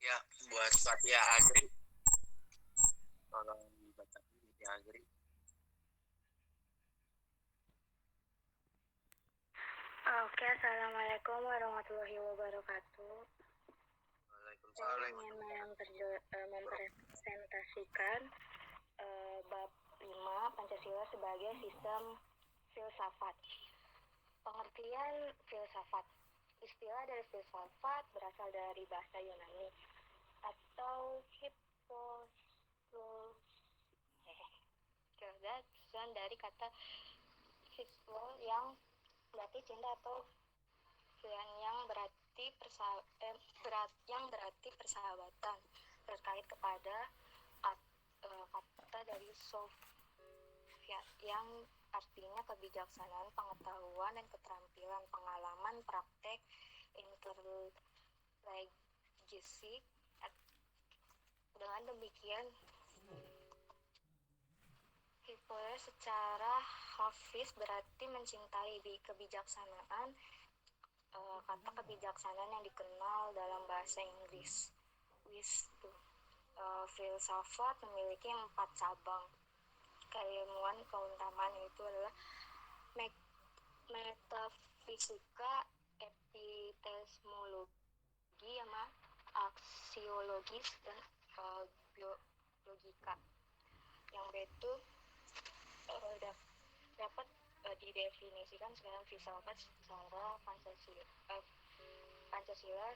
Ya, buat Satya Agri, tolong dibaca Satya Agri. Oke, Assalamualaikum warahmatullahi wabarakatuh. Saya ingin mempresentasikan bab 5 Pancasila sebagai sistem filsafat. Pengertian filsafat. Istilah dari filsafat berasal dari bahasa Yunani atau dan dari kata philosoph yang berarti cinta atau yang berarti persahabatan, terkait kepada kata dari Sofia yang artinya kebijaksanaan, pengetahuan dan keterampilan, pengalaman, praktek, interlegisik. Dengan demikian, Hippolytus secara harfiah berarti mencintai. Di kebijaksanaan, kata kebijaksanaan yang dikenal dalam bahasa Inggris wisdom. Filsafat memiliki 4 cabang keilmuan keutamaan, yaitu adalah metafisika, epistemologi, aksiologis, dan biologika. Yang itu dapat didefinisikan sekarang filsafat secara Pancasila,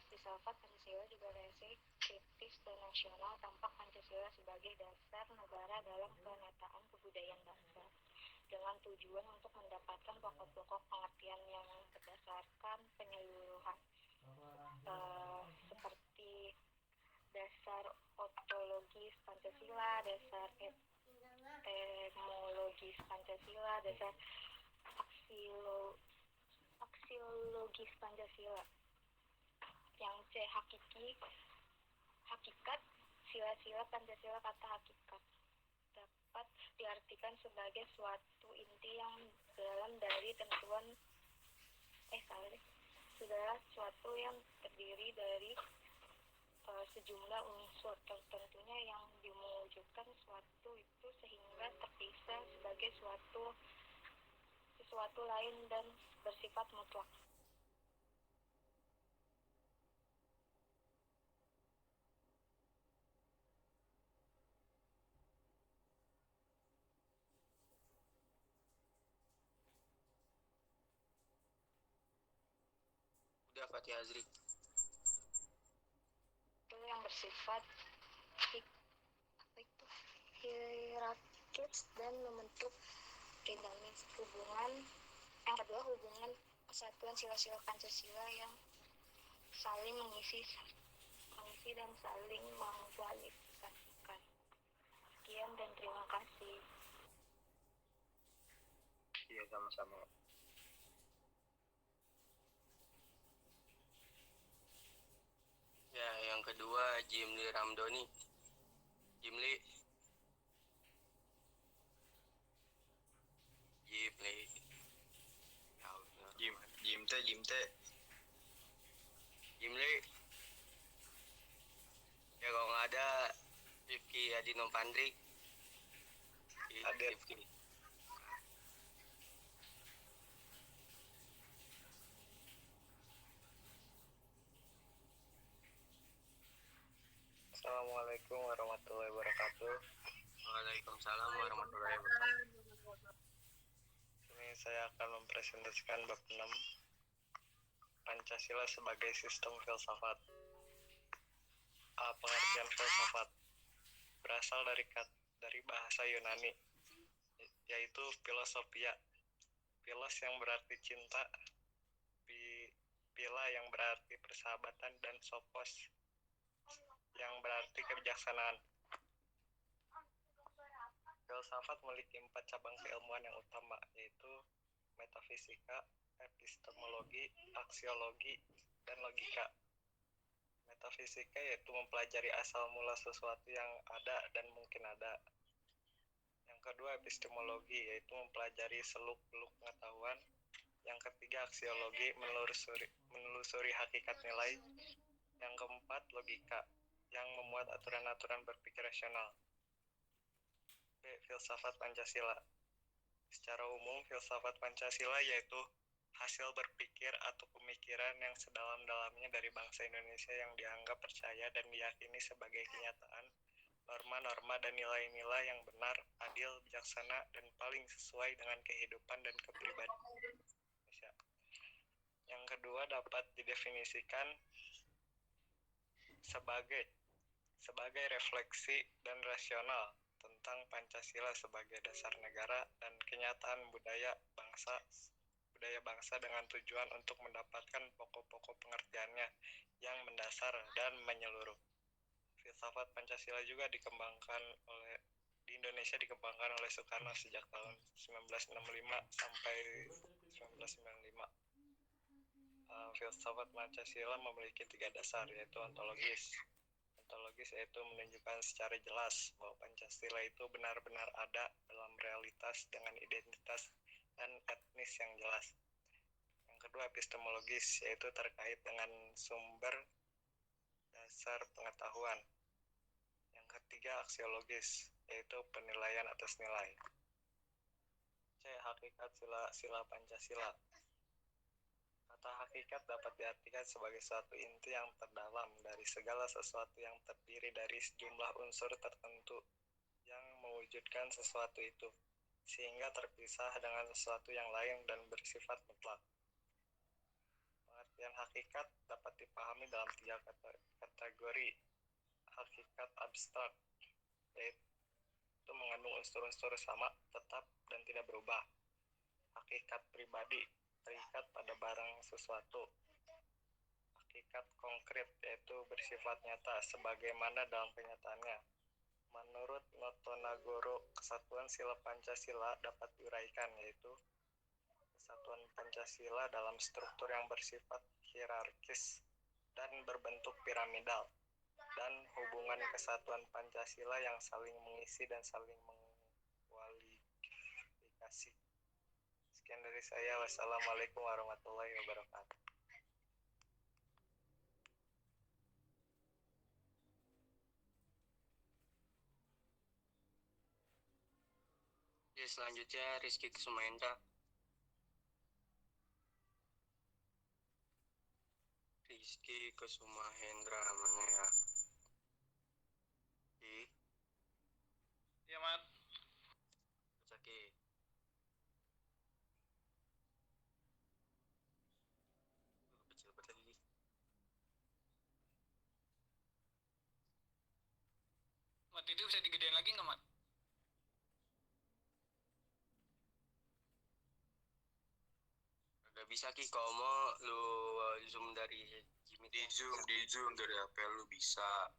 filsafat Pancasila deklarasi kritis dan nasional, tampak Pancasila sebagai dasar negara dalam penataan kebudayaan bangsa, dengan tujuan untuk mendapatkan pokok-pokok pengertian yang berdasarkan penyeluruhan, seperti dasar ontologis Pancasila, dasar epistemologis Pancasila, dasar aksiologis Pancasila. Yang C, hakikat sila-sila Pancasila. Kata hakikat dapat diartikan sebagai suatu inti yang dalam dari tentuan segala sesuatu yang terdiri dari sejumlah unsur tertentunya yang dimewujudkan suatu itu sehingga terpisah sebagai sesuatu lain dan bersifat mutlak. Udah, Fatih Azri. Itu yang bersifat hierarkis dan membentuk dinamik hubungan. Yang kedua, hubungan kesatuan sila-sila Pancasila yang saling mengisi dan saling mengkualifikasikan. Sekian dan terima kasih. Iya, sama-sama. Ya, yang kedua Jimli Ramdhani. Jimli. Jimli. Ya, kalau nggak ada Rifki Adino Pandri. Ada Rifki. Assalamualaikum warahmatullahi wabarakatuh. Waalaikumsalam warahmatullahi wabarakatuh. Ini saya akan mempresentasikan bab 6 Pancasila sebagai sistem filsafat. Pengertian filsafat berasal dari bahasa Yunani, yaitu filosofia. Philos yang berarti cinta, phila yang berarti persahabatan, dan sophos yang berarti kebijaksanaan. Filsafat memiliki 4 cabang keilmuan yang utama, yaitu metafisika, epistemologi, aksiologi, dan logika. Metafisika yaitu mempelajari asal mula sesuatu yang ada dan mungkin ada. Yang kedua, epistemologi yaitu mempelajari seluk-beluk pengetahuan. Yang ketiga, aksiologi menelusuri hakikat nilai. Yang keempat, logika yang memuat aturan-aturan berpikir rasional. B. Filsafat Pancasila. Secara umum, filsafat Pancasila yaitu hasil berpikir atau pemikiran yang sedalam-dalamnya dari bangsa Indonesia yang dianggap percaya dan diyakini sebagai kenyataan, norma-norma dan nilai-nilai yang benar, adil, bijaksana, dan paling sesuai dengan kehidupan dan kepribadian Indonesia. Yang kedua dapat didefinisikan sebagai refleksi dan rasional tentang Pancasila sebagai dasar negara dan kenyataan budaya bangsa dengan tujuan untuk mendapatkan pokok-pokok pengertiannya yang mendasar dan menyeluruh. Filsafat Pancasila juga di Indonesia dikembangkan oleh Soekarno sejak tahun 1965 sampai 1995. Filsafat Pancasila memiliki 3 dasar, yaitu ontologis. Ontologis yaitu menunjukkan secara jelas bahwa Pancasila itu benar-benar ada dalam realitas dengan identitas dan etnis yang jelas. Yang kedua, epistemologis, yaitu terkait dengan sumber dasar pengetahuan. Yang ketiga, aksiologis, yaitu penilaian atas nilai. C. Hakikat sila Pancasila. Kata hakikat dapat diartikan sebagai suatu inti yang terdalam dari segala sesuatu yang terdiri dari sejumlah unsur tertentu yang mewujudkan sesuatu itu, sehingga terpisah dengan sesuatu yang lain dan bersifat mutlak. Pengertian hakikat dapat dipahami dalam 3 kategori. Hakikat abstrak, yaitu mengandung unsur-unsur sama, tetap, dan tidak berubah. Hakikat pribadi, terikat pada barang sesuatu. Hakikat konkret, yaitu bersifat nyata sebagaimana dalam kenyataannya. Menurut Notonagoro, kesatuan sila Pancasila dapat diuraikan, yaitu kesatuan Pancasila dalam struktur yang bersifat hierarkis dan berbentuk piramidal, dan hubungan kesatuan Pancasila yang saling mengisi dan saling mengkualifikasi. Sekian dari saya. Wassalamualaikum warahmatullahi wabarakatuh. Ya, selanjutnya Rizky Kusumahendra. Rizky Kusumahendra namanya ya. Ya, Mat. Oke. Kecil banget tadi. Mat, itu bisa digedein lagi nggak, Mat? Gak bisa Ki, kalau mau lu zoom dari Jimmy. Di zoom dari HP lu bisa.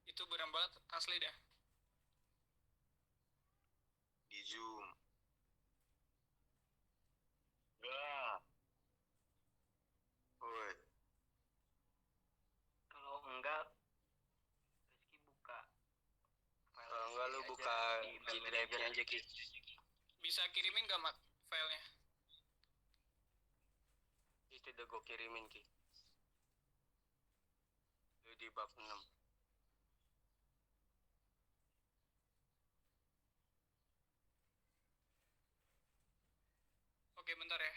Itu beram banget, asli dah. Di zoom. Enggak. Woi. Kalau enggak, Rizky buka. Kalau enggak lu buka di drive-nya aja Ki. Bisa kirimin nggak, Mat, filenya? Itu udah gue kirimin Ki. Lu di bab 6. Oke, bentar ya.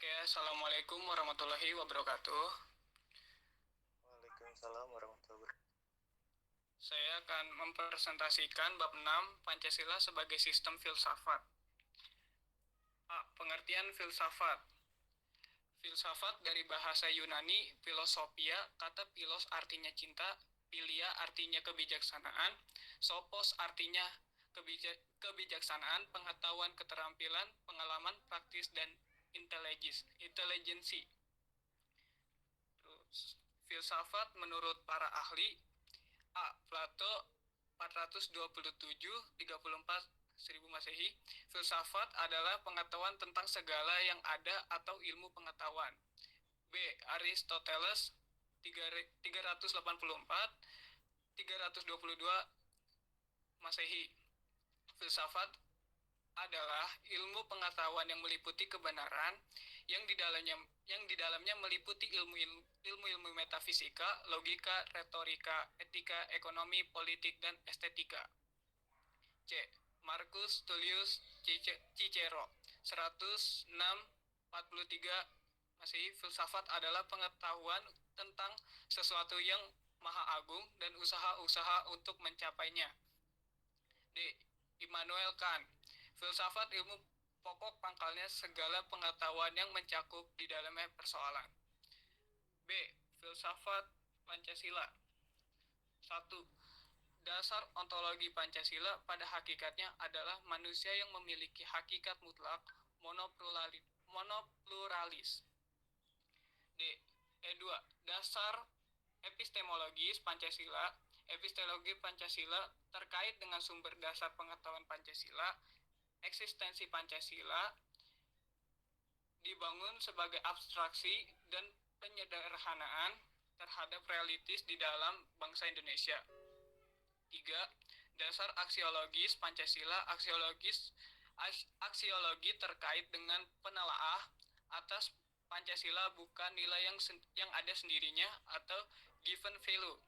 Oke, assalamualaikum warahmatullahi wabarakatuh. Waalaikumsalam warahmatullahi wabarakatuh. Saya akan mempresentasikan bab 6 Pancasila sebagai sistem filsafat. A. Pengertian filsafat. Filsafat dari bahasa Yunani philosophia, kata philos artinya cinta, philia artinya kebijaksanaan, sophos artinya kebijaksanaan, pengetahuan, keterampilan, pengalaman, praktis, dan intelijensi. Terus, filsafat menurut para ahli: A. Plato 427-34 Masehi. Filsafat adalah pengetahuan tentang segala yang ada atau ilmu pengetahuan. B. Aristoteles 384-322 Masehi. Filsafat adalah ilmu pengetahuan yang meliputi kebenaran, yang di dalamnya meliputi ilmu-ilmu metafisika, logika, retorika, etika, ekonomi, politik, dan estetika. C. Marcus Tullius Cicero 106-43 Masehi. Filsafat adalah pengetahuan tentang sesuatu yang maha agung dan usaha-usaha untuk mencapainya. D. Immanuel Kant. Filsafat ilmu pokok pangkalnya segala pengetahuan yang mencakup di dalamnya persoalan. B. Filsafat Pancasila. 1. Dasar ontologi Pancasila pada hakikatnya adalah manusia yang memiliki hakikat mutlak monopluralis. D. E2. Dasar epistemologis Pancasila. Epistemologi Pancasila terkait dengan sumber dasar pengetahuan Pancasila. Eksistensi Pancasila dibangun sebagai abstraksi dan penyederhanaan terhadap realitis di dalam bangsa Indonesia. 3. Dasar aksiologis Pancasila. Aksiologi terkait dengan penelaah atas Pancasila bukan nilai yang ada sendirinya atau given value,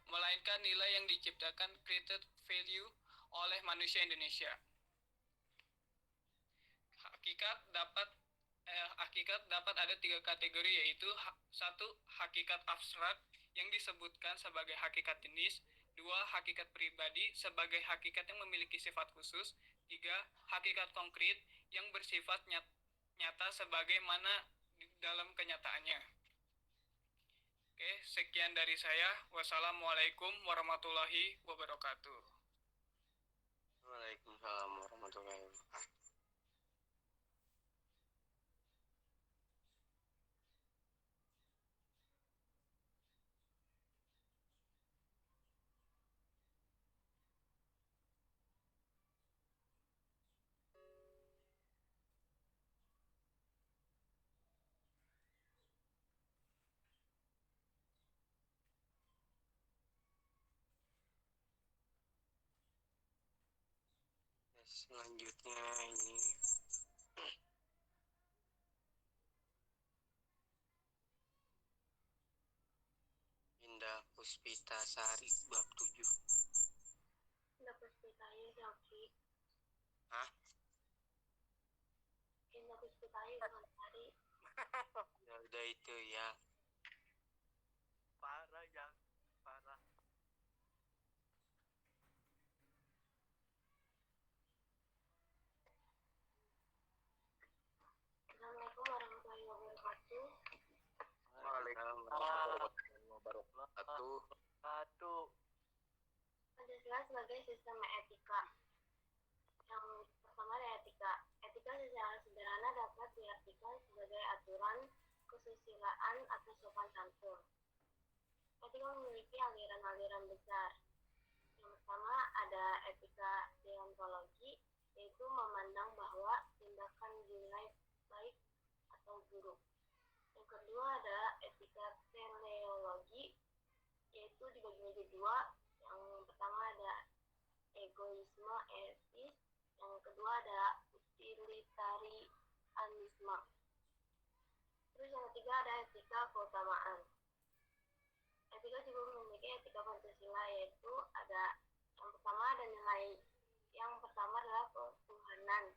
melainkan nilai yang diciptakan created value oleh manusia Indonesia. Hakikat dapat ada 3 kategori, yaitu 1. Hakikat abstrak yang disebutkan sebagai hakikat jenis. 2. Hakikat pribadi sebagai hakikat yang memiliki sifat khusus. 3. Hakikat konkret yang bersifat nyata sebagaimana dalam kenyataannya. Oke, sekian dari saya. Wassalamualaikum warahmatullahi wabarakatuh. Waalaikumsalam warahmatullahi wabarakatuh. Selanjutnya ini Indah Puspitasari bab 7. Indah Puspitayu Yogi. Hah? Indah Puspitayu Yogi. Ya udah itu ya. Parah yang parah. Assalamualaikum warahmatullahi wabarakatuh. Waalaikumsalam warahmatullahi wabarakatuh. Pancasila sebagai sistem etika. Yang pertama ada etika. Etika secara sederhana dapat diartikan sebagai aturan kesusilaan atau sopan santun. Etika memiliki aliran-aliran besar. Yang pertama ada etika deontologi, yaitu memandang bahwa tindakan dinilai baik atau buruk. Yang kedua ada etika teleologi, yaitu dibagi menjadi 2. Yang pertama ada egoisme etis, yang kedua ada utilitarianisme. Terus yang ketiga ada etika keutamaan. Etika juga memiliki etika Pancasila, yaitu ada yang pertama ada nilai. Yang pertama adalah ketuhanan,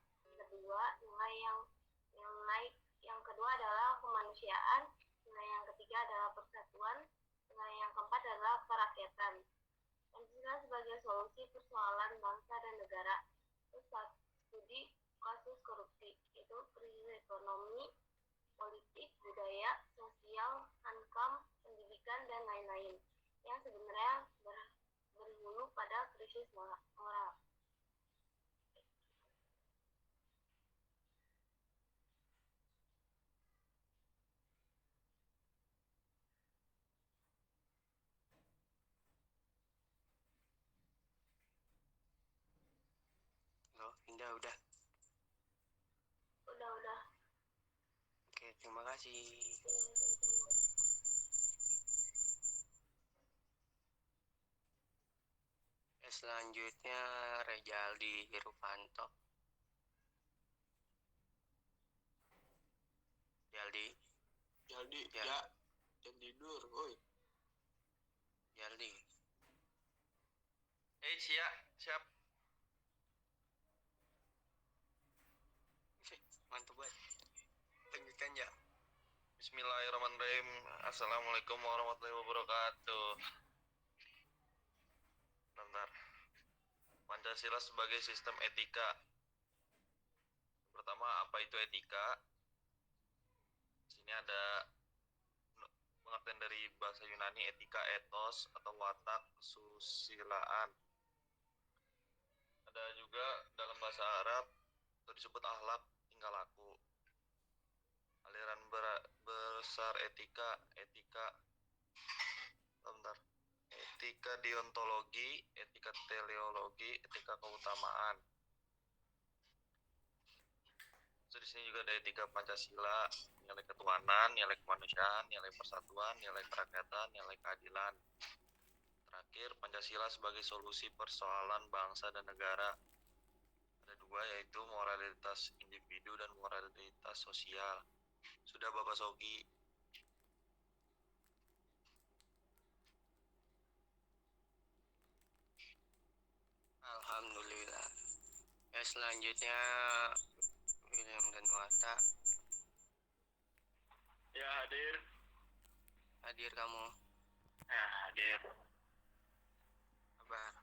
yang kedua adalah kemanusiaan, nilai yang ketiga adalah persatuan, nilai yang keempat adalah kerakyatan. Pancasila sebagai solusi persoalan bangsa dan negara. Terus studi kasus korupsi, itu krisis ekonomi, politik, budaya, sosial, hankam, pendidikan, dan lain-lain, yang sebenarnya berhulu pada krisis moral. Loh, Indah udah. Udah. Oke, terima kasih. Selanjutnya Rejaldi Hirufanto. Jaldi, ya Ya. jangan tidur, woi. Jaldi. Siap. Mantap banget. Lanjutkan ya. Bismillahirrahmanirrahim. Assalamualaikum warahmatullahi wabarakatuh. Bentar. Pancasila sebagai sistem etika. Pertama, apa itu etika? Di sini ada pengertian dari bahasa Yunani etika, etos atau watak susilaan. Ada juga dalam bahasa Arab itu disebut akhlak tingkah laku. Aliran besar etika deontologi, etika teleologi, etika keutamaan. So, di sini juga ada etika Pancasila, nilai ketuhanan, nilai kemanusiaan, nilai persatuan, nilai kerakyatan, nilai keadilan. Terakhir, Pancasila sebagai solusi persoalan bangsa dan negara. Ada dua, yaitu moralitas individu dan moralitas sosial. Sudah Bapak Sogi. Alhamdulillah. Ya, selanjutnya William dan Warta. Ya, hadir. Hadir kamu. Ya, hadir. Kabar.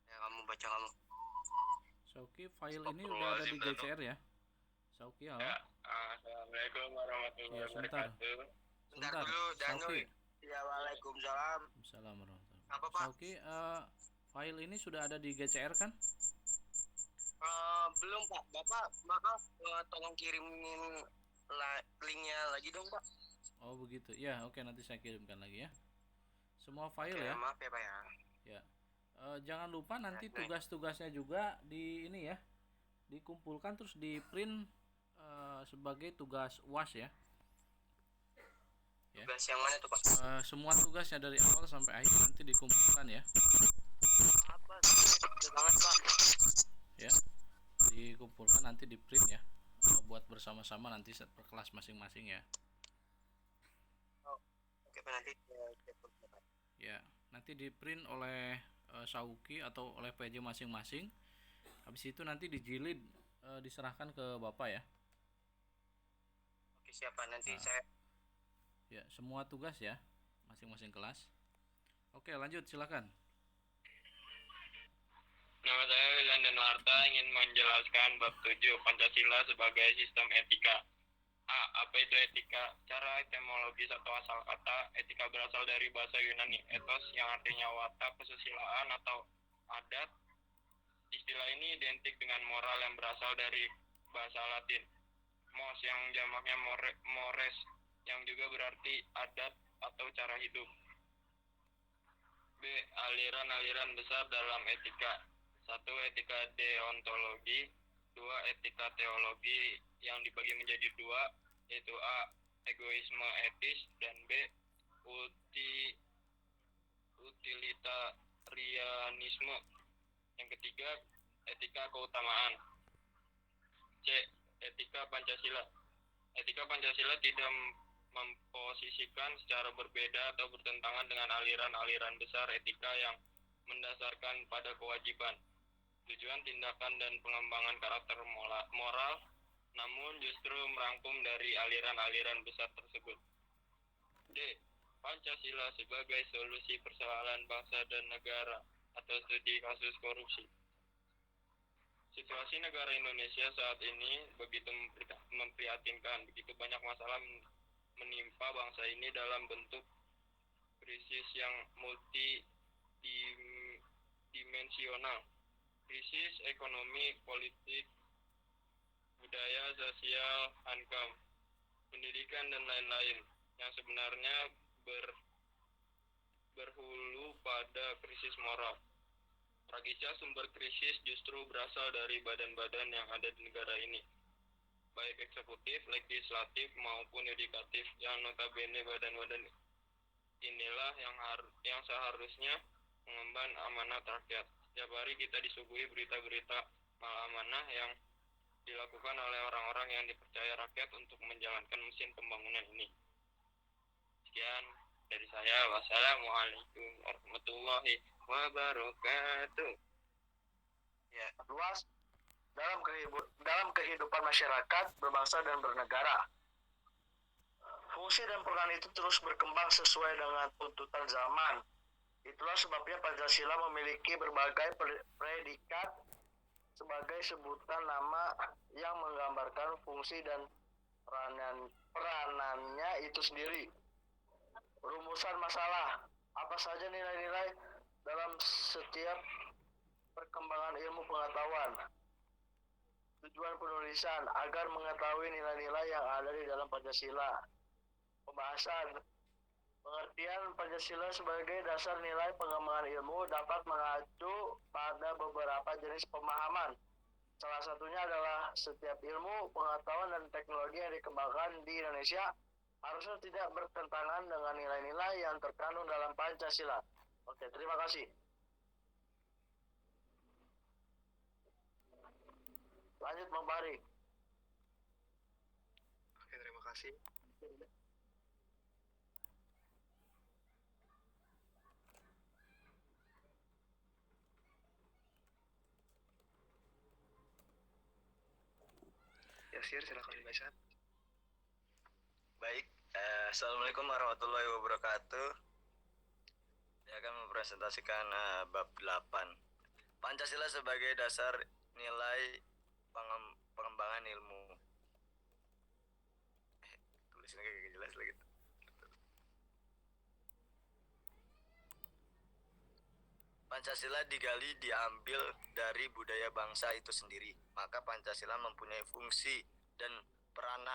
Ya, kamu baca kamu. Sauki, file ini udah ada di GCR ya? Sauki, halo? Ya, Assalamualaikum warahmatullahi Ya, sebentar. wabarakatuh. Bentar Sebentar, dulu, Danuy. Sauki. Ya, waalaikumsalam. Assalamualaikum warahmatullahi Apa, wabarakatuh. Pak? Sauki, file ini sudah ada di GCR kan? Belum, Pak. Bapak, maaf, tolong kirimin linknya lagi dong, Pak. Oh begitu, ya oke, nanti saya kirimkan lagi ya. Semua file Oke, ya. maaf ya, Pak ya. Ya. Jangan lupa nanti Baik. tugas-tugasnya juga di ini ya, dikumpulkan terus di print sebagai tugas UAS ya. Ya. Tugas yang mana tuh, Pak? Semua tugasnya dari awal sampai akhir nanti dikumpulkan ya. Apa? Udah banget, Pak. Ya, dikumpulkan nanti di print ya, buat bersama-sama nanti per kelas masing-masing ya. Oke, Pak, nanti Pak. Ya, nanti di print oleh Sauki atau oleh PJ masing-masing. Habis itu nanti dijilid, diserahkan ke Bapak ya. Oke, siapa nanti Nah. saya. Ya, semua tugas ya, masing-masing kelas. Oke, lanjut silakan. Nama saya William dan Warta ingin menjelaskan bab 7 Pancasila sebagai sistem etika. A. Apa itu etika? Cara etimologis atau asal kata, etika berasal dari bahasa Yunani ethos yang artinya watak, kesusilaan atau adat. Istilah ini identik dengan moral yang berasal dari bahasa Latin. Mos yang jamaknya mores, yang juga berarti adat atau cara hidup. B. Aliran-aliran besar dalam etika. 1. Etika deontologi. 2. Etika teologi yang dibagi menjadi 2, yaitu A. Egoisme etis dan B. Utilitarianisme. Yang ketiga, etika keutamaan. C. Etika Pancasila. Etika Pancasila tidak memposisikan secara berbeda atau bertentangan dengan aliran-aliran besar etika yang mendasarkan pada kewajiban, tujuan, tindakan, dan pengembangan karakter moral, namun justru merangkum dari aliran-aliran besar tersebut. D. Pancasila sebagai solusi persoalan bangsa dan negara atau studi kasus korupsi. Situasi negara Indonesia saat ini begitu memprihatinkan. Begitu banyak masalah menimpa bangsa ini dalam bentuk krisis yang multidimensional. Krisis ekonomi, politik, budaya, sosial, hankam, pendidikan, dan lain-lain yang sebenarnya berhulu pada krisis moral. Tragisnya sumber krisis justru berasal dari badan-badan yang ada di negara ini, baik eksekutif, legislatif, maupun yudikatif, yang notabene badan-badan inilah yang seharusnya mengemban amanat rakyat. Setiap hari kita disuguhi berita-berita malamanah yang dilakukan oleh orang-orang yang dipercaya rakyat untuk menjalankan mesin pembangunan ini. Sekian dari saya. Wassalamualaikum warahmatullahi wabarakatuh. Ya, luas dalam kehidupan masyarakat, berbangsa dan bernegara. Fungsi dan peran itu terus berkembang sesuai dengan tuntutan zaman. Itulah sebabnya Pancasila memiliki berbagai predikat sebagai sebutan nama yang menggambarkan fungsi dan peranannya itu sendiri. Rumusan masalah, apa saja nilai-nilai dalam setiap perkembangan ilmu pengetahuan. Tujuan penulisan agar mengetahui nilai-nilai yang ada di dalam Pancasila. Pembahasan, pengertian Pancasila sebagai dasar nilai pengembangan ilmu dapat mengacu pada beberapa jenis pemahaman. Salah satunya adalah setiap ilmu, pengetahuan, dan teknologi yang dikembangkan di Indonesia harusnya tidak bertentangan dengan nilai-nilai yang terkandung dalam Pancasila. Oke, terima kasih. Lanjut, Bang Fahri. Oke, terima kasih. Yasir, silakan dibaca. Baik, Assalamualaikum warahmatullahi wabarakatuh. Saya akan mempresentasikan bab 8. Pancasila sebagai dasar nilai pengembangan ilmu. Tulisnya kayak jelas lagi. Pancasila diambil dari budaya bangsa itu sendiri. Maka Pancasila mempunyai fungsi dan peran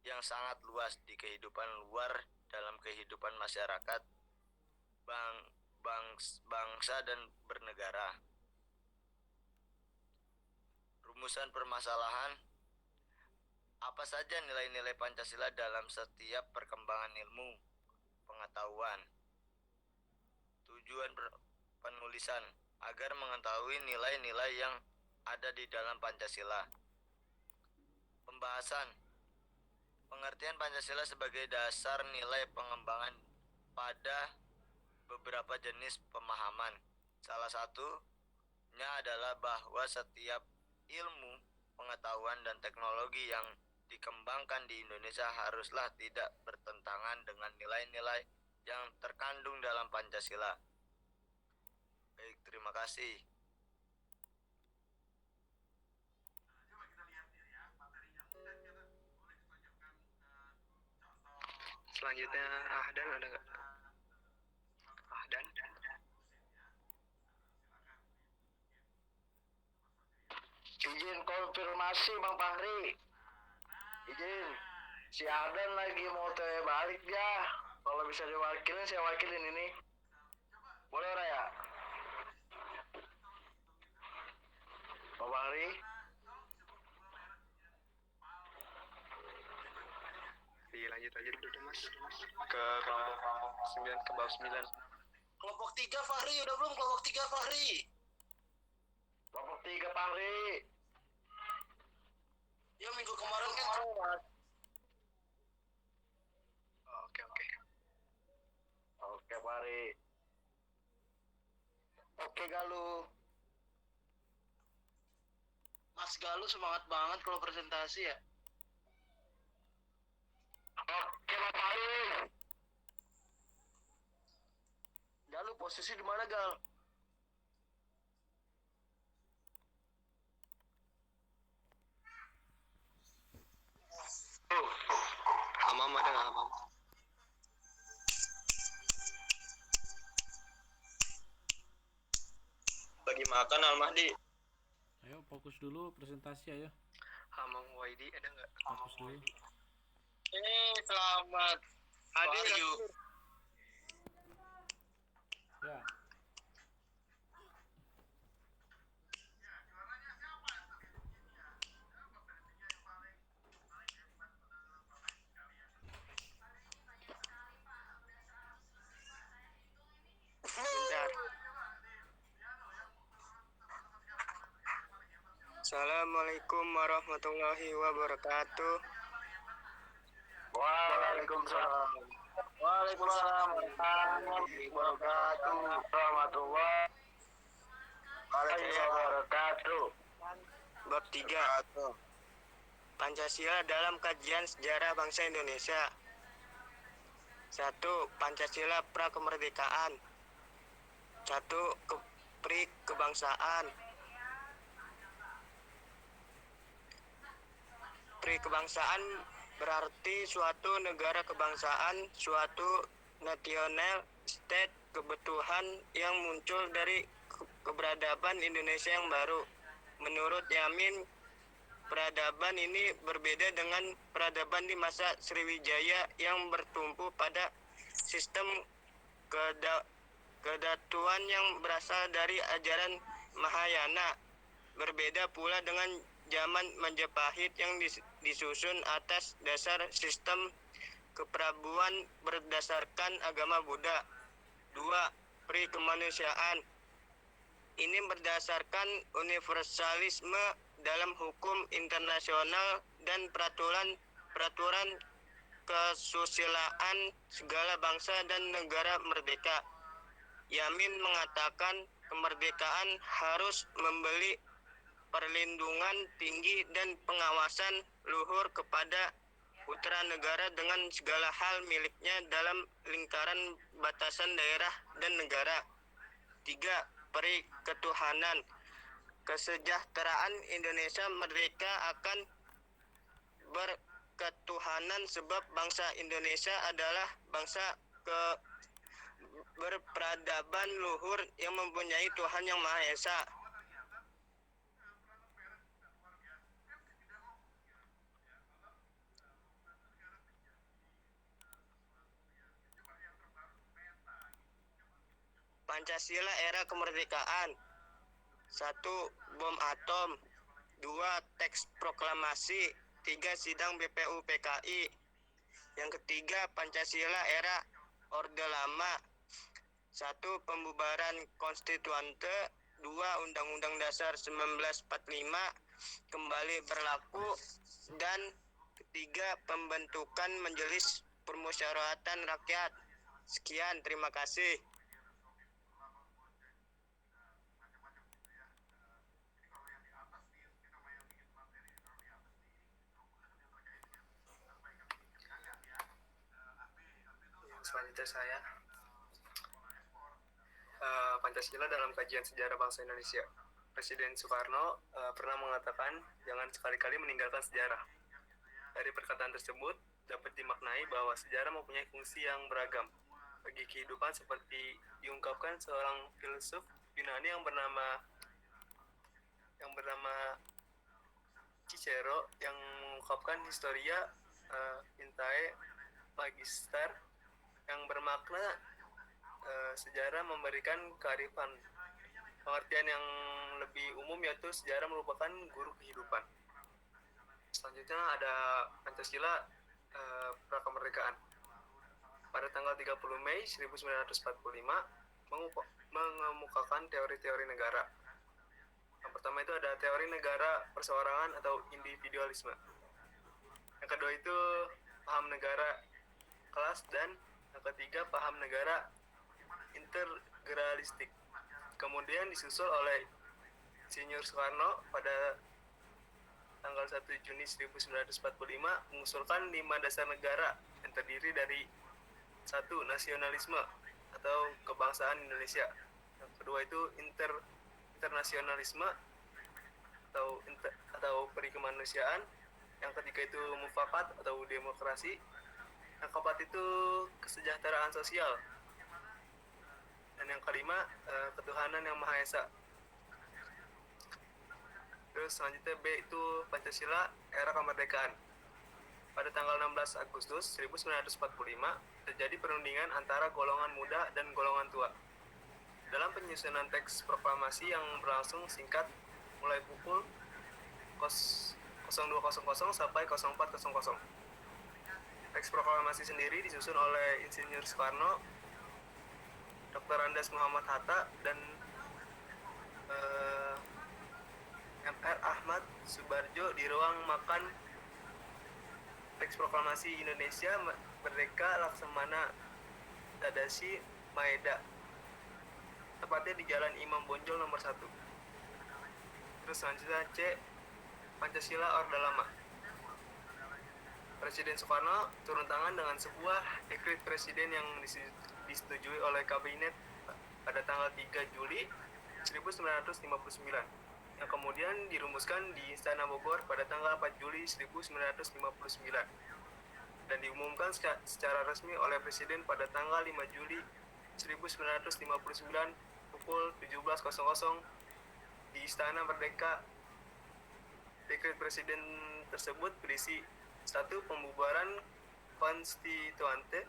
yang sangat luas di kehidupan luar dalam kehidupan masyarakat, bangsa dan bernegara. Rumusan permasalahan, apa saja nilai-nilai Pancasila dalam setiap perkembangan ilmu pengetahuan. Tujuan penulisan agar mengetahui nilai-nilai yang ada di dalam Pancasila. Pembahasan, pengertian Pancasila sebagai dasar nilai pengembangan pada beberapa jenis pemahaman. Salah satunya adalah bahwa setiap ilmu, pengetahuan, dan teknologi yang dikembangkan di Indonesia haruslah tidak bertentangan dengan nilai-nilai yang terkandung dalam Pancasila. Baik, terima kasih. Selanjutnya Ahdan, ada nggak? Ahdan. Izin konfirmasi, Bang Fahri. Izin, si Ahdan lagi mau balik ya. Kalau bisa diwakilin, saya wakilin ini. Boleh ora ya? Bang Fahri. Lanjut aja dulu deh, Mas. Ke kelompok 9, ke bawah 9. Kelompok 3 Fahri, udah belum kelompok 3 Fahri? Kelompok 3 Fahri. Ya minggu kemarin kan. Oke. Oke, Fahri. Oke, Galuh. Mas Galuh semangat banget kalau presentasi ya. Oke, Bang Fahri. Galuh posisi di mana, Gal? Makan Al-Mahdi. Ayo fokus dulu presentasi ayo. Hamam YD ada nggak? Fokus dulu. Selamat. Hadir. Ya. Bentar. Assalamualaikum warahmatullahi wabarakatuh. Waalaikumsalam. Waalaikumsalam warahmatullahi wabarakatuh. Warahmatullahi wabarakatuh. Bab 3. Pancasila dalam kajian sejarah bangsa Indonesia. 1. Pancasila prakemerdekaan. 1. Pri kebangsaan. Pri kebangsaan berarti suatu negara kebangsaan, suatu national state kebutuhan yang muncul dari keberadaban Indonesia yang baru. Menurut Yamin, peradaban ini berbeda dengan peradaban di masa Sriwijaya yang bertumpu pada sistem kedatuan yang berasal dari ajaran Mahayana. Berbeda pula dengan zaman Majapahit yang disusun atas dasar sistem keprabuan berdasarkan agama Buddha. 2. Pri kemanusiaan. Ini berdasarkan universalisme dalam hukum internasional dan peraturan kesusilaan segala bangsa dan negara merdeka. Yamin mengatakan kemerdekaan harus memberi perlindungan tinggi dan pengawasan luhur kepada putra negara dengan segala hal miliknya dalam lingkaran batasan daerah dan negara. 3. Pri ketuhanan. Kesejahteraan Indonesia merdeka akan berketuhanan sebab bangsa Indonesia adalah bangsa berperadaban luhur yang mempunyai Tuhan yang Maha Esa. Pancasila era kemerdekaan. 1. Bom atom. 2. Teks proklamasi. 3. Sidang BPU PKI. Yang ketiga, Pancasila era Orde Lama. 1. Pembubaran konstituante. 2. Undang-Undang Dasar 1945 kembali berlaku. Dan ketiga, pembentukan Majelis Permusyawaratan Rakyat. Sekian, terima kasih. Selanjutnya saya Pancasila dalam kajian sejarah bangsa Indonesia. Presiden Soekarno pernah mengatakan jangan sekali-kali meninggalkan sejarah. Dari perkataan tersebut dapat dimaknai bahwa sejarah mempunyai fungsi yang beragam bagi kehidupan, seperti diungkapkan seorang filsuf Yunani yang bernama Cicero yang mengungkapkan Historia Intae Magister yang bermakna sejarah memberikan kearifan. Pengertian yang lebih umum yaitu sejarah merupakan guru kehidupan. Selanjutnya ada Pancasila prakemerdekaan. Pada tanggal 30 Mei 1945 mengemukakan teori-teori negara. Yang pertama itu ada teori negara perseorangan atau individualisme. Yang kedua itu paham negara kelas, dan yang ketiga paham negara integralistik. Kemudian disusul oleh Insinyur Soekarno pada tanggal 1 Juni 1945 mengusulkan 5 dasar negara yang terdiri dari 1. Nasionalisme atau kebangsaan Indonesia. Yang kedua itu internasionalisme atau perikemanusiaan. Yang ketiga itu mufakat atau demokrasi. Yang keempat itu kesejahteraan sosial. Dan yang kelima ketuhanan yang Maha Esa. Terus selanjutnya B itu Pancasila era kemerdekaan. Pada tanggal 16 Agustus 1945 terjadi perundingan antara golongan muda dan golongan tua. Dalam penyusunan teks proklamasi yang berlangsung singkat mulai pukul 02.00 sampai 04.00. Teks proklamasi sendiri disusun oleh Insinyur Soekarno, Dr. Andes Muhammad Hatta, dan MR Ahmad Subarjo di ruang makan Teks Proklamasi Indonesia Merdeka Laksamana Tadasi Maeda, tepatnya di Jalan Imam Bonjol nomor 1. Terus selanjutnya C, Pancasila Orde Lama. Presiden Soekarno turun tangan dengan sebuah dekret presiden yang disetujui oleh kabinet pada tanggal 3 Juli 1959 yang kemudian dirumuskan di Istana Bogor pada tanggal 4 Juli 1959 dan diumumkan secara resmi oleh Presiden pada tanggal 5 Juli 1959 pukul 17.00 di Istana Merdeka. Dekret Presiden tersebut berisi: 1. Pembubaran konstituante.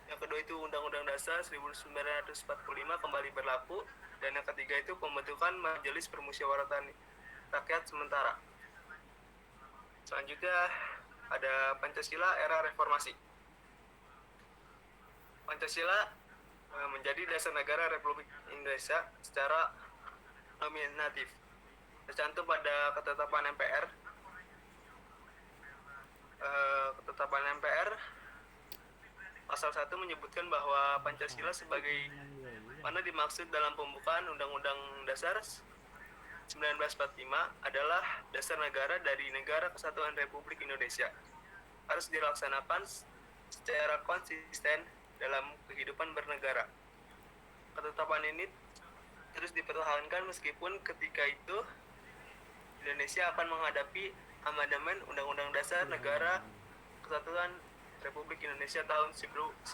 Yang kedua itu Undang-Undang Dasar 1945 kembali berlaku. Dan yang ketiga itu pembentukan Majelis Permusyawaratan Rakyat Sementara. Selanjutnya ada Pancasila era reformasi. Pancasila menjadi dasar negara Republik Indonesia secara nominatif. Tercantum pada ketetapan MPR. Ketetapan MPR pasal 1 menyebutkan bahwa Pancasila sebagai mana dimaksud dalam pembukaan Undang-Undang Dasar 1945 adalah dasar negara dari Negara Kesatuan Republik Indonesia. Harus dilaksanakan secara konsisten dalam kehidupan bernegara. Ketetapan ini terus dipertahankan meskipun ketika itu Indonesia akan menghadapi amandemen Undang-Undang Dasar Negara Kesatuan Republik Indonesia tahun 1945.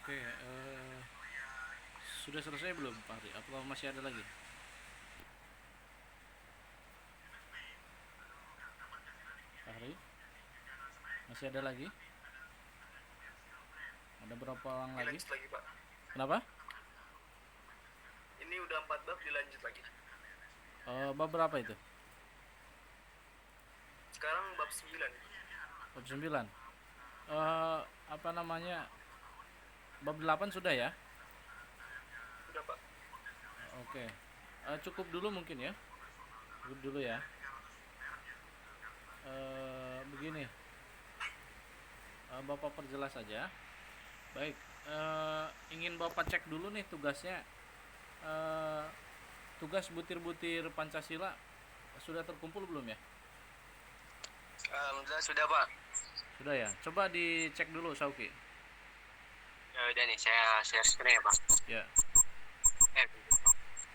Oke, sudah selesai belum Pak Hari? Apa masih ada lagi? Pak Hari? Masih ada lagi? Ada berapa orang lagi? Dilanjut lagi, Pak. Kenapa? Ini udah 4 bab, dilanjut lagi. Bab berapa itu? Sekarang bab 9. Bab 9. Apa namanya? Bab 8 sudah ya? Sudah, Pak. Oke. Cukup dulu mungkin ya. Cukup dulu ya. Begini. Bapak perjelas saja. Baik. Ingin Bapak cek dulu nih tugasnya. Tugas butir-butir Pancasila sudah terkumpul belum ya? Alhamdulillah sudah, Pak. Sudah ya. Coba dicek dulu Sauki. Ya udah nih, saya share screen ya, Pak. Ya.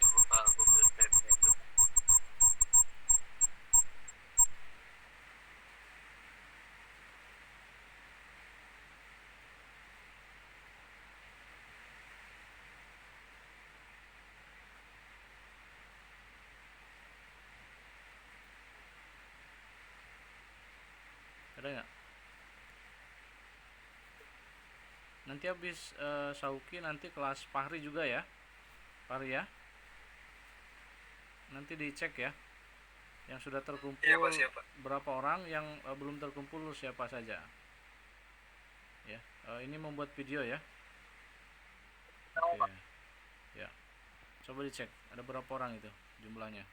Buka Google Drive dulu. Ada nggak? Nanti habis Sauki nanti kelas Fahri juga ya. Fahri ya. Nanti dicek ya. Yang sudah terkumpul Iya, Pak, siap, Pak. berapa orang, yang belum terkumpul siapa saja. Ya, ini membuat video ya. Oke. Ya. Coba dicek ada berapa orang itu jumlahnya.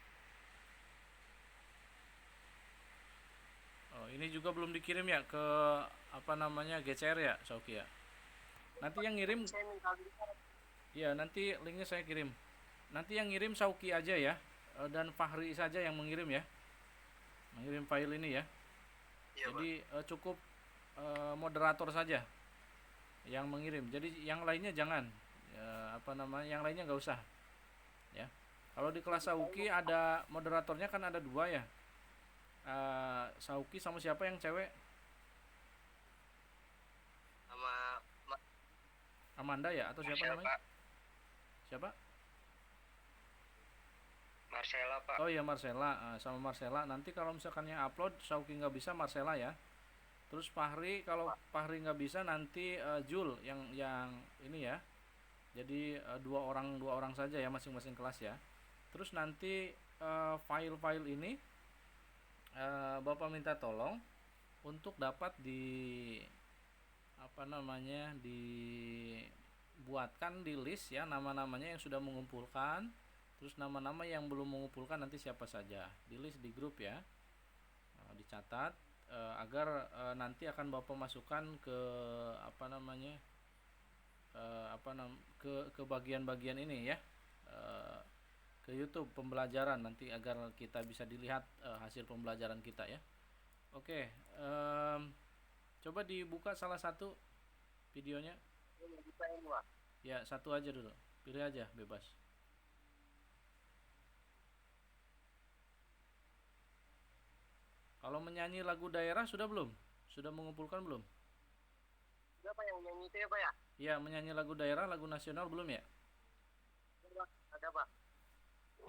Oh, ini juga belum dikirim ya ke apa namanya GCR ya, Sauki ya. Nanti yang ngirim, ya nanti linknya saya kirim. Nanti yang ngirim Sauki aja ya, dan Fahri saja yang mengirim ya, mengirim file ini ya. Iya, Jadi cukup moderator saja yang mengirim. Jadi yang lainnya jangan, apa namanya, yang lainnya nggak usah. Ya, kalau di kelas Sauki ada moderatornya kan ada 2 ya. Sauki sama siapa yang cewek? Amanda ya atau siapa Marcel, namanya? Pak. Siapa? Marcella, Pak. Oh iya Marcella. Sama Marcella. Nanti kalau misalkan yang upload Sauki nggak bisa, Marcella ya. Terus Fahri, kalau Fahri nggak bisa nanti Jul yang ini ya. Jadi dua orang saja ya masing-masing kelas ya. Terus nanti file-file ini Bapak minta tolong untuk dapat dibuatkan di list ya, nama-namanya yang sudah mengumpulkan, terus nama-nama yang belum mengumpulkan nanti siapa saja di list di grup ya. Dicatat agar nanti akan Bapak masukkan ke ke bagian-bagian ini ya, ke YouTube pembelajaran nanti agar kita bisa dilihat hasil pembelajaran kita ya. Oke, coba dibuka salah satu videonya. Ya, satu aja dulu. Pilih aja, bebas. Kalau menyanyi lagu daerah sudah belum? Sudah mengumpulkan belum? Siapa yang nyanyi itu ya, Pak ya? Ya, menyanyi lagu daerah, lagu nasional belum ya? Ada, Pak.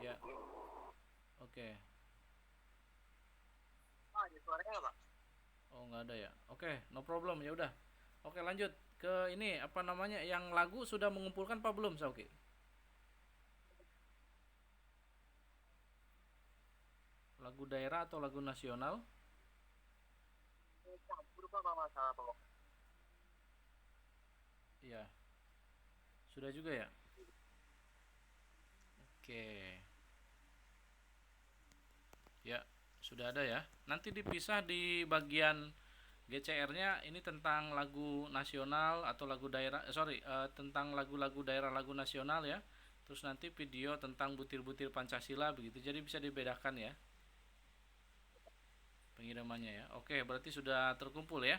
Ya. Oke. Ada suaranya nggak, Pak? Oh, nggak ada ya. Oke, no problem, ya udah. Oke, lanjut ke ini yang lagu sudah mengumpulkan apa belum, Sauki? Lagu daerah atau lagu nasional? Campur, Pak, kalau masalah, Pak. Iya. Sudah juga ya? Oke. Ya, sudah ada ya. Nanti dipisah di bagian GCR-nya ini tentang lagu nasional atau lagu daerah, tentang lagu-lagu daerah, lagu nasional ya. Terus nanti video tentang butir-butir Pancasila begitu. Jadi bisa dibedakan ya pengirimannya ya. Oke, berarti sudah terkumpul ya.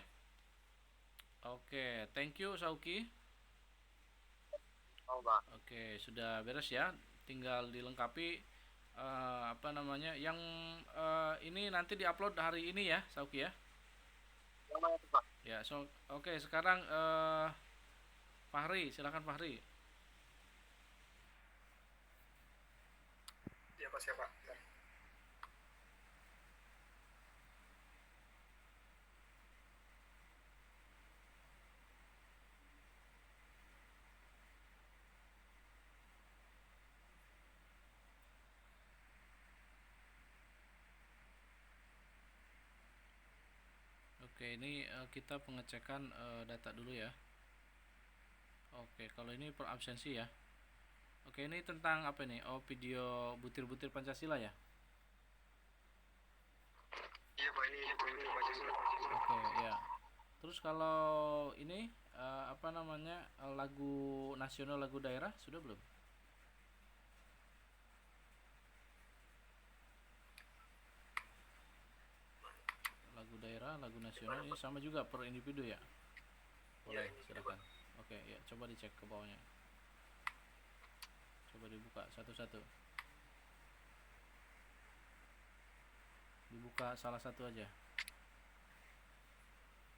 Oke, thank you Sauki. Oh, Pak. Oke, sudah beres ya. Tinggal dilengkapi yang ini nanti diupload hari ini ya, Sauki ya. Yang mana itu, Pak? Ya, oke, sekarang Fahri, silakan Fahri. Siapa? Oke, ini kita pengecekan data dulu ya. Oke, kalau ini per absensi ya. Oke, ini tentang apa nih? Oh, video butir-butir Pancasila ya. Iya, Pak, ini Pancasila. Oke, ya. Terus kalau ini lagu nasional, lagu daerah sudah belum? Lagu daerah, lagu nasional ini sama juga per individu ya? Boleh, silakan. Oke, ya, coba dicek ke bawahnya. Coba dibuka satu-satu. Dibuka salah satu aja.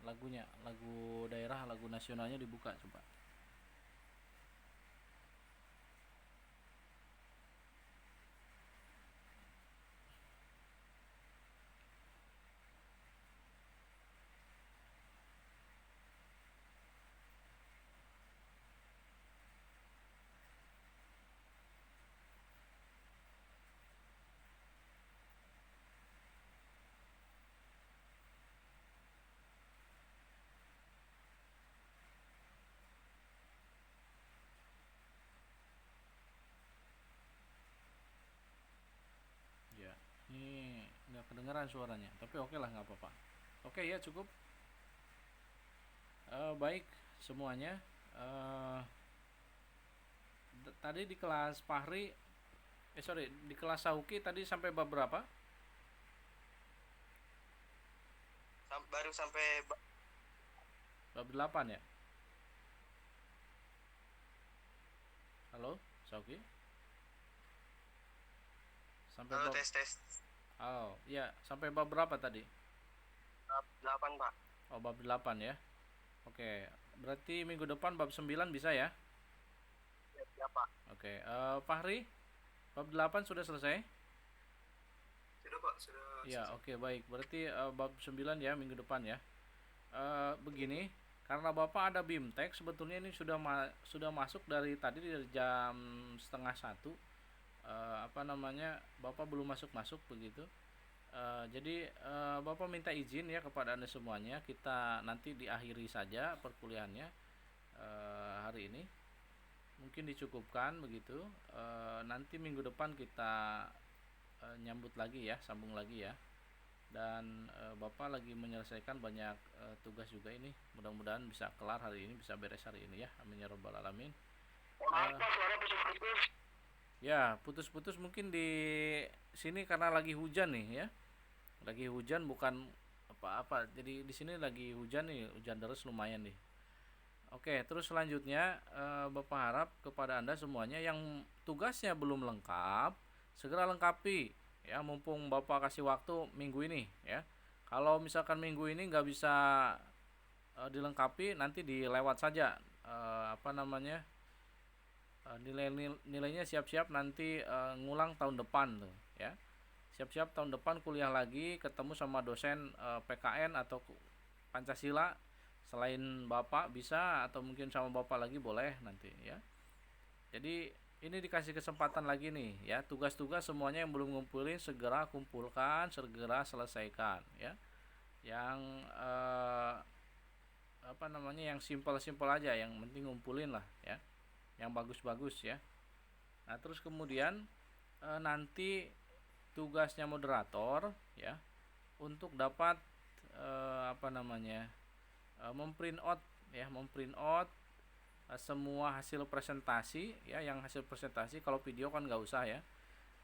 Lagunya, lagu daerah, lagu nasionalnya dibuka coba. Ya, ini nggak kedengeran suaranya, tapi oke lah, nggak apa-apa. Oke ya, cukup. Baik semuanya. Tadi di kelas Fahri, di kelas Sauki tadi sampai bab berapa? Baru sampai Bab 8 ya? Halo, Sauki? Sampai Halo, bab tes. Oh, iya, sampai bab berapa tadi? Bab 8, Pak. Oh, bab 8 ya. Oke. Berarti minggu depan bab 9 bisa ya? Ya Pak. Oke, Fahri, bab 8 sudah selesai? Sudah Pak, sudah. Ya, oke, baik. Berarti bab 9 ya minggu depan ya. Begini, karena Bapak ada BIMTEK, sebetulnya ini sudah masuk dari tadi dari jam setengah 1. Bapak belum masuk begitu. Jadi Bapak minta izin ya kepada Anda semuanya, kita nanti diakhiri saja perkuliahannya hari ini. Mungkin dicukupkan begitu. Nanti minggu depan kita nyambut lagi ya, sambung lagi ya. Dan Bapak lagi menyelesaikan banyak tugas juga ini. Mudah-mudahan bisa kelar hari ini, bisa beres hari ini ya. Amin ya rabbal alamin. Ya, putus-putus mungkin di sini karena lagi hujan nih ya. Lagi hujan bukan apa-apa. Jadi di sini lagi hujan nih, hujan deras lumayan nih. Oke, terus selanjutnya Bapak harap kepada Anda semuanya yang tugasnya belum lengkap, segera lengkapi ya, mumpung Bapak kasih waktu minggu ini ya. Kalau misalkan minggu ini nggak bisa dilengkapi, nanti dilewat saja nilainya, siap-siap nanti ngulang tahun depan tuh ya. Siap-siap tahun depan kuliah lagi, ketemu sama dosen PKN atau Pancasila selain Bapak bisa, atau mungkin sama Bapak lagi boleh nanti ya. Jadi ini dikasih kesempatan lagi nih ya, tugas-tugas semuanya yang belum ngumpulin segera kumpulkan, segera selesaikan ya. Yang yang simpel-simpel aja, yang penting ngumpulin lah ya, yang bagus-bagus ya. Nah terus kemudian nanti tugasnya moderator ya, untuk dapat memprint out semua hasil presentasi ya. Yang hasil presentasi, kalau video kan nggak usah ya.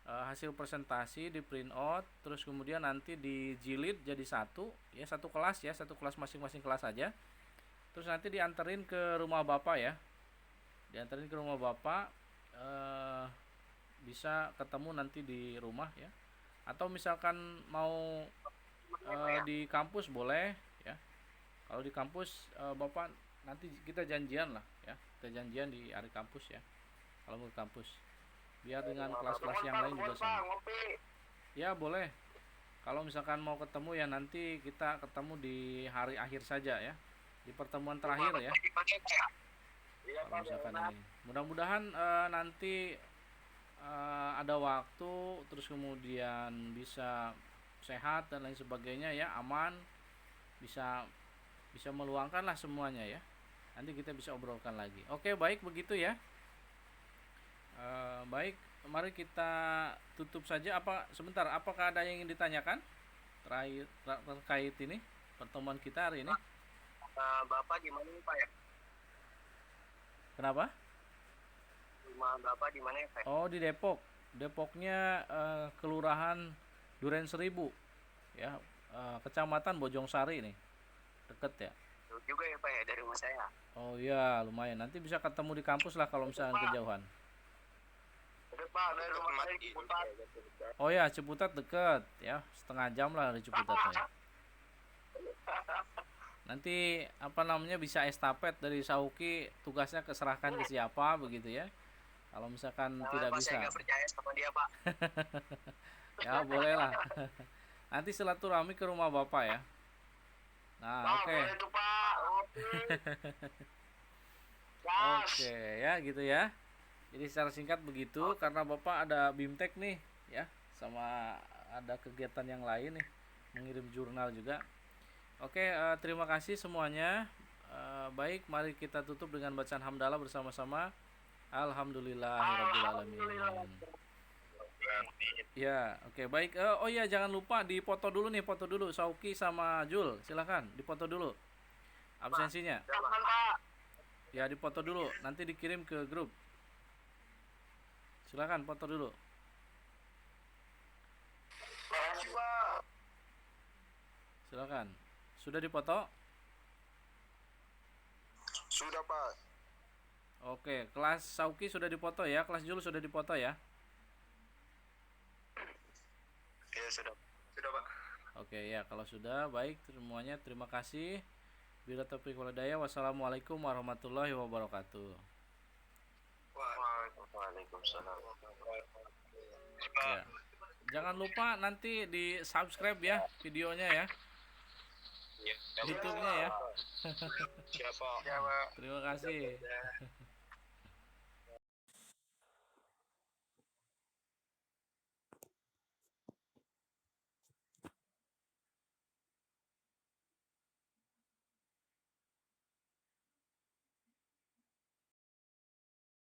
Hasil presentasi di print out, terus kemudian nanti dijilid jadi satu ya, satu kelas ya, satu kelas masing-masing kelas aja. Terus nanti dianterin ke rumah Bapak ya, dianterin ke rumah Bapak. Bisa ketemu nanti di rumah ya, atau misalkan mau di kampus boleh ya. Kalau di kampus Bapak nanti kita janjian lah ya, kita janjian di hari kampus ya, kalau mau ke kampus, biar dengan kelas-kelas yang lain juga sama ya. Boleh, kalau misalkan mau ketemu ya nanti kita ketemu di hari akhir saja ya, di pertemuan terakhir ya. Kalau misalkan ini mudah-mudahan nanti ada waktu, terus kemudian bisa sehat dan lain sebagainya ya, aman, bisa meluangkan lah semuanya ya. Nanti kita bisa obrolkan lagi. Oke, baik begitu ya. Baik, mari kita tutup saja. Sebentar, apakah ada yang ingin ditanyakan terkait ini pertemuan kita hari ini? Bapak gimana nih Pak ya? Kenapa? Rumah Bapak di mana ya Pak? Oh, di Depok. Depoknya Kelurahan Duren Seribu ya, Kecamatan Bojong Sari nih, deket ya. Jauh juga ya Pak ya dari rumah saya. Oh iya, lumayan. Nanti bisa ketemu di kampus lah kalau misalnya kejauhan. Udah Pak, dari rumah saya di Ciputat. Oh ya, Ciputat deket ya, setengah jam lah dari Ciputat ya. Nanti bisa estafet dari Sauki, tugasnya keserahkan ke siapa begitu ya. Kalau misalkan tidak Pak, bisa. saya nggak percaya sama dia Pak. Ya boleh lah. Nanti silaturahmi ke rumah Bapak ya. Nah, oke. Boleh tuh Pak. Oke ya, gitu ya. Jadi secara singkat begitu, karena Bapak ada BIMTEK nih ya, sama ada kegiatan yang lain nih, mengirim jurnal juga. Oke, terima kasih semuanya. Baik, mari kita tutup dengan bacaan hamdalah bersama-sama. Alhamdulillahirabbil alamin. Ya, oke, baik. Oh iya, jangan lupa dipoto dulu nih, foto dulu Sauki sama Jul. Silakan dipoto dulu absensinya. Ya, dipoto dulu, nanti dikirim ke grup. Silakan foto dulu. Silakan. Sudah dipoto? Sudah Pak. Oke, kelas Sauki sudah dipoto ya, kelas Jul sudah dipoto ya. Ya sudah. Sudah Pak. Oke ya, kalau sudah baik semuanya, terima kasih. Bila taufiq wal hidayah. Wassalamualaikum warahmatullahi wabarakatuh. Waalaikumsalam. Ya. Jangan lupa nanti di subscribe ya videonya ya. Ya, YouTube-nya ya. siapa? Terima kasih.